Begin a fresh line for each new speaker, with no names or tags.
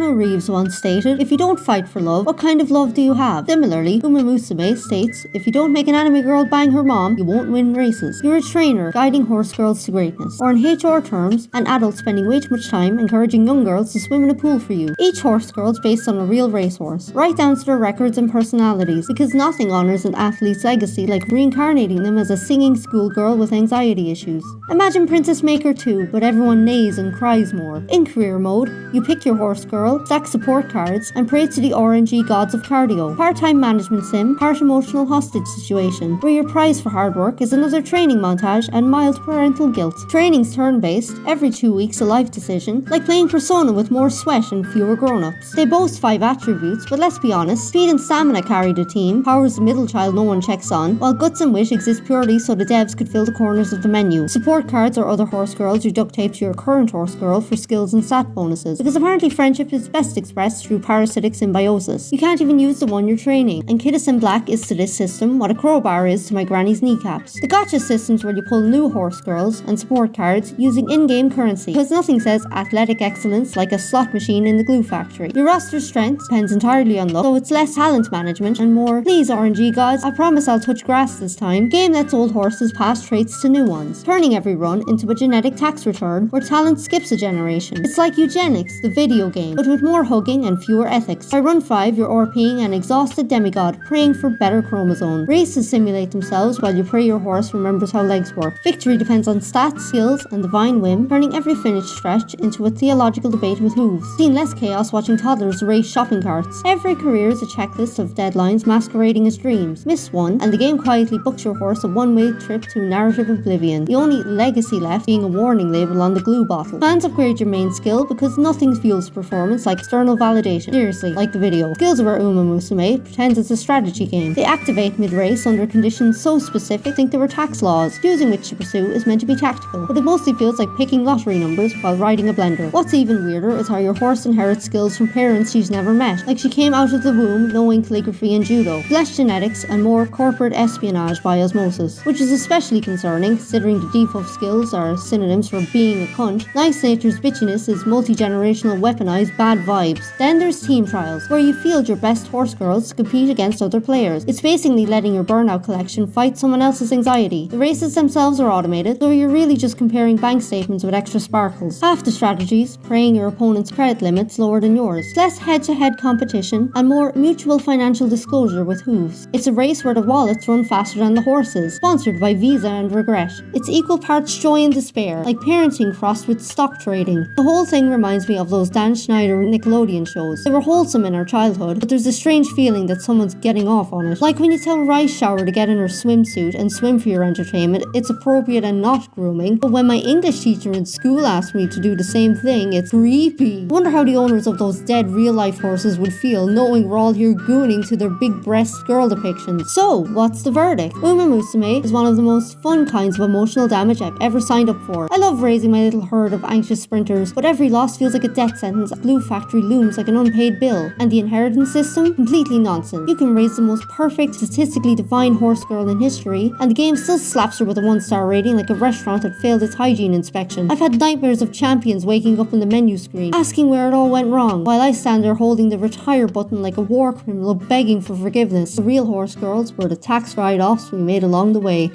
Keanu Reeves once stated, "If you don't fight for love, what kind of love do you have?" Similarly, Uma Musume states, "If you don't make an anime girl bang her mom, you won't win races. You're a trainer guiding horse girls to greatness." Or in HR terms, an adult spending way too much time encouraging young girls to swim in a pool for you. Each horse girl is based on a real racehorse, right down to their records and personalities, because nothing honors an athlete's legacy like reincarnating them as a singing schoolgirl with anxiety issues. Imagine Princess Maker 2, but everyone neighs and cries more. In career mode, you pick your horse girl, stack support cards, and pray to the RNG gods of cardio. Part-time management sim, part emotional hostage situation, where your prize for hard work is another training montage and mild parental guilt. Training's turn-based, every 2 weeks a life decision, like playing Persona with more sweat and fewer grown-ups. They boast 5 attributes, but let's be honest, speed and stamina carry the team, power is the middle child no one checks on, while guts and wit exist purely so the devs could fill the corners of the menu. Support cards or other horse girls you duct tape to your current horse girl for skills and stat bonuses, because apparently friendship is best expressed through parasitic symbiosis. You can't even use the one you're training, and Kidison Black is to this system what a crowbar is to my granny's kneecaps. The gacha systems where you pull new horse girls and support cards using in-game currency, because nothing says athletic excellence like a slot machine in the glue factory. Your roster strength depends entirely on luck, so it's less talent management and more, "Please RNG gods, I promise I'll touch grass this time." Game lets old horses pass traits to new ones, turning every run into a genetic tax return where talent skips a generation. It's like eugenics, the video game, but with more hugging and fewer ethics. By run 5, you're RPing an exhausted demigod, praying for better chromosomes. Races simulate themselves while you pray your horse remembers how legs work. Victory depends on stats, skills, and divine whim, turning every finished stretch into a theological debate with hooves. Seen less chaos watching toddlers race shopping carts. Every career is a checklist of deadlines masquerading as dreams. Miss one, and the game quietly books your horse a one-way trip to narrative oblivion, the only legacy left being a warning label on the glue bottle. Fans upgrade your main skill because nothing fuels performance like external validation. Seriously, like the video. Skills of our Umamusume pretends it's a strategy game. They activate mid-race under conditions so specific think they were tax laws. Choosing which to pursue is meant to be tactical, but it mostly feels like picking lottery numbers while riding a blender. What's even weirder is how your horse inherits skills from parents she's never met, like she came out of the womb knowing calligraphy and judo. Less genetics and more corporate espionage by osmosis, which is especially concerning considering the default skills are synonyms for being a cunt. Nice Nature's bitchiness is multi-generational weaponized bad vibes. Then there's team trials, where you field your best horse girls to compete against other players. It's basically letting your burnout collection fight someone else's anxiety. The races themselves are automated, so you're really just comparing bank statements with extra sparkles. Half the strategies, praying your opponent's credit limit's lower than yours. It's less head-to-head competition and more mutual financial disclosure with hooves. It's a race where the wallets run faster than the horses, sponsored by Visa and Regret. It's equal parts joy and despair, like parenting crossed with stock trading. The whole thing reminds me of those Dan Schneider Nickelodeon shows. They were wholesome in our childhood, but there's a strange feeling that someone's getting off on it. Like when you tell Rice Shower to get in her swimsuit and swim for your entertainment, it's appropriate and not grooming, but when my English teacher in school asked me to do the same thing, it's creepy. I wonder how the owners of those dead real-life horses would feel knowing we're all here gooning to their big-breast girl depictions. So, what's the verdict? Umamusume is one of the most fun kinds of emotional damage I've ever signed up for. I love raising my little herd of anxious sprinters, but every loss feels like a death sentence, a glue factory looms like an unpaid bill, and the inheritance system? Completely nonsense. You can raise the most perfect, statistically defined horse girl in history, and the game still slaps her with a 1-star rating like a restaurant that failed its hygiene inspection. I've had nightmares of champions waking up on the menu screen, asking where it all went wrong, while I stand there holding the retire button like a war criminal begging for forgiveness. The real horse girls were the tax write-offs we made along the way.